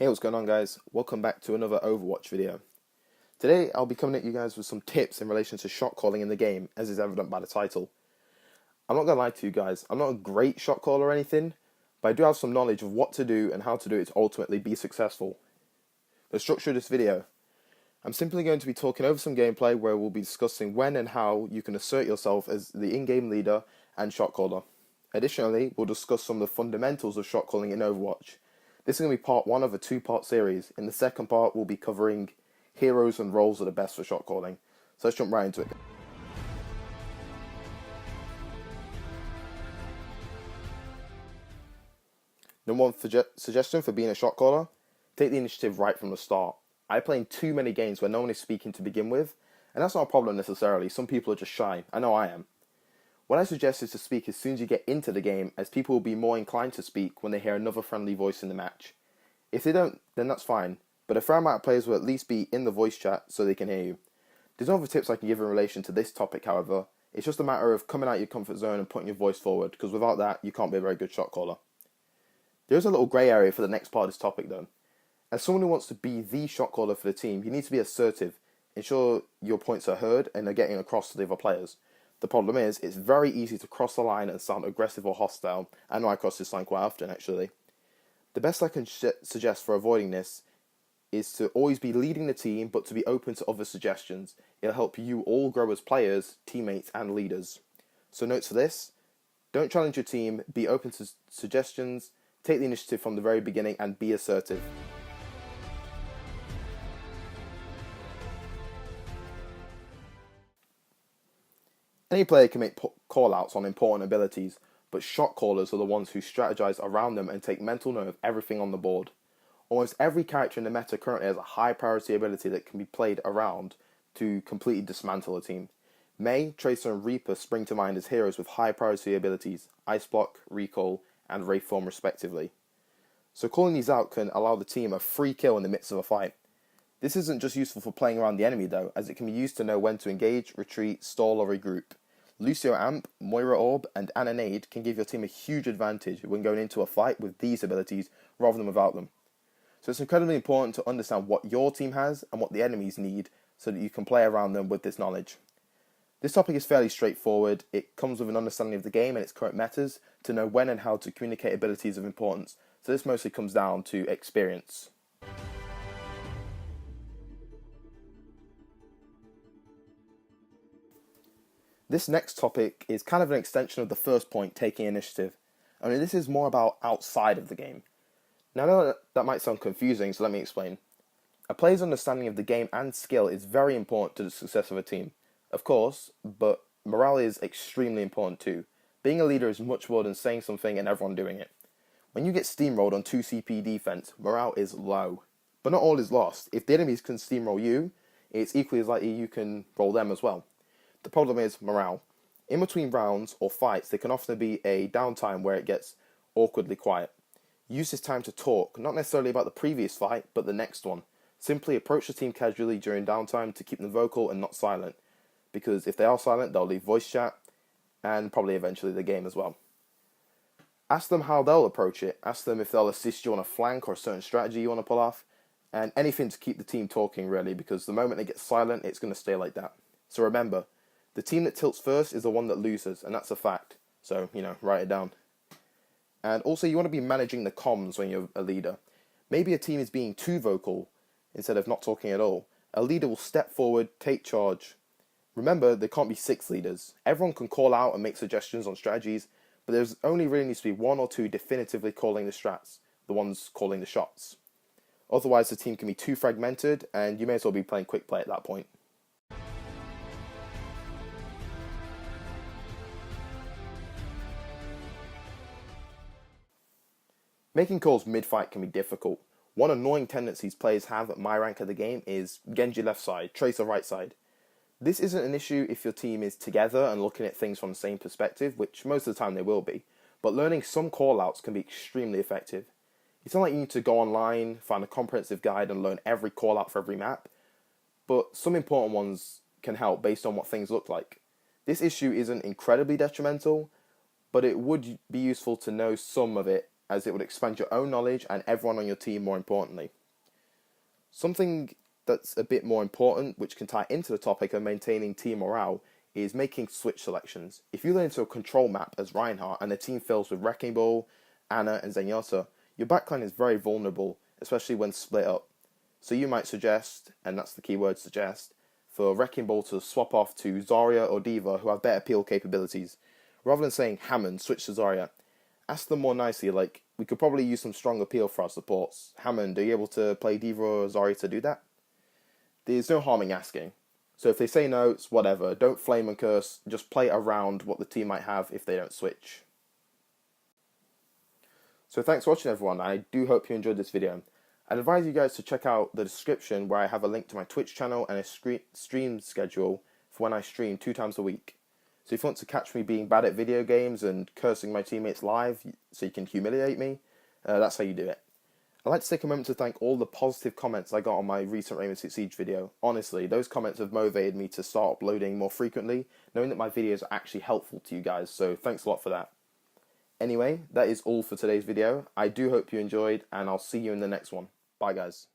Hey, what's going on, guys? Welcome back to another Overwatch video. Today I'll be coming at you guys with some tips in relation to shot calling in the game, as is evident by the title. I'm not going to lie to you guys, I'm not a great shot caller or anything, but I do have some knowledge of what to do and how to do it to ultimately be successful. The structure of this video: I'm simply going to be talking over some gameplay where we'll be discussing when and how you can assert yourself as the in-game leader and shot caller. Additionally, we'll discuss some of the fundamentals of shot calling in Overwatch. This is going to be part one of a two-part series. In the second part, we'll be covering heroes and roles that are best for shot calling. So let's jump right into it. Number one suggestion for being a shot caller: take the initiative right from the start. I play in too many games where no one is speaking to begin with, and that's not a problem necessarily. Some people are just shy. I know I am. What I suggest is to speak as soon as you get into the game, as people will be more inclined to speak when they hear another friendly voice in the match. If they don't, then that's fine, but a fair amount of players will at least be in the voice chat so they can hear you. There's no other tips I can give in relation to this topic, however. It's just a matter of coming out your comfort zone and putting your voice forward, because without that, you can't be a very good shot caller. There is a little grey area for the next part of this topic though. As someone who wants to be the shot caller for the team, you need to be assertive, ensure your points are heard and are getting across to the other players. The problem is, it's very easy to cross the line and sound aggressive or hostile. I know I cross this line quite often, actually. The best I can suggest for avoiding this is to always be leading the team, but to be open to other suggestions. It'll help you all grow as players, teammates, and leaders. So notes for this: don't challenge your team, be open to suggestions, take the initiative from the very beginning, and be assertive. Any player can make call-outs on important abilities, but shot callers are the ones who strategize around them and take mental note of everything on the board. Almost every character in the meta currently has a high priority ability that can be played around to completely dismantle a team. Mei, Tracer, and Reaper spring to mind as heroes with high priority abilities: Ice Block, Recall, and Wraith Form respectively. So calling these out can allow the team a free kill in the midst of a fight. This isn't just useful for playing around the enemy though, as it can be used to know when to engage, retreat, stall, or regroup. Lucio Amp, Moira Orb, and Ana Nade can give your team a huge advantage when going into a fight with these abilities rather than without them. So it's incredibly important to understand what your team has and what the enemies need so that you can play around them with this knowledge. This topic is fairly straightforward. It comes with an understanding of the game and its current metas to know when and how to communicate abilities of importance. So this mostly comes down to experience. This next topic is kind of an extension of the first point, taking initiative. Only this is more about outside of the game. Now I know that might sound confusing, so let me explain. A player's understanding of the game and skill is very important to the success of a team, of course, but morale is extremely important too. Being a leader is much more than saying something and everyone doing it. When you get steamrolled on 2 CP defense, morale is low. But not all is lost. If the enemies can steamroll you, it's equally as likely you can roll them as well. The problem is morale. In between rounds or fights, there can often be a downtime where it gets awkwardly quiet. Use this time to talk, not necessarily about the previous fight, but the next one. Simply approach the team casually during downtime to keep them vocal and not silent, because if they are silent, they'll leave voice chat, and probably eventually the game as well. Ask them how they'll approach it. Ask them if they'll assist you on a flank or a certain strategy you want to pull off, and anything to keep the team talking really, because the moment they get silent, it's going to stay like that. So remember, the team that tilts first is the one that loses, and that's a fact. So, write it down. And also, you want to be managing the comms when you're a leader. Maybe a team is being too vocal instead of not talking at all. A leader will step forward, take charge. Remember, there can't be 6 leaders. Everyone can call out and make suggestions on strategies, but there's only really needs to be 1 or 2 definitively calling the strats, the ones calling the shots. Otherwise, the team can be too fragmented, and you may as well be playing quick play at that point. Making calls mid-fight can be difficult. One annoying tendency players have at my rank of the game is Genji left side, Tracer right side. This isn't an issue if your team is together and looking at things from the same perspective, which most of the time they will be, but learning some call-outs can be extremely effective. It's not like you need to go online, find a comprehensive guide and learn every call-out for every map, but some important ones can help based on what things look like. This issue isn't incredibly detrimental, but it would be useful to know some of it as it would expand your own knowledge and everyone on your team more importantly. Something that's a bit more important, which can tie into the topic of maintaining team morale, is making switch selections. If you learn into a control map as Reinhardt and the team fills with Wrecking Ball, Ana and Zenyatta, your backline is very vulnerable, especially when split up. So you might suggest, and that's the key word suggest, for Wrecking Ball to swap off to Zarya or D.Va who have better peel capabilities. Rather than saying Hammond, switch to Zarya, ask them more nicely, like, we could probably use some strong appeal for our supports. Hammond, are you able to play D.Va or Zarya to do that? There's no harm in asking. So if they say no, it's whatever. Don't flame and curse. Just play around what the team might have if they don't switch. So thanks for watching, everyone. I do hope you enjoyed this video. I'd advise you guys to check out the description where I have a link to my Twitch channel and a stream schedule for when I stream 2 times a week. So if you want to catch me being bad at video games and cursing my teammates live so you can humiliate me, that's how you do it. I'd like to take a moment to thank all the positive comments I got on my recent Rainbow Six Siege video. Honestly, those comments have motivated me to start uploading more frequently, knowing that my videos are actually helpful to you guys, so thanks a lot for that. Anyway, that is all for today's video. I do hope you enjoyed, and I'll see you in the next one. Bye, guys.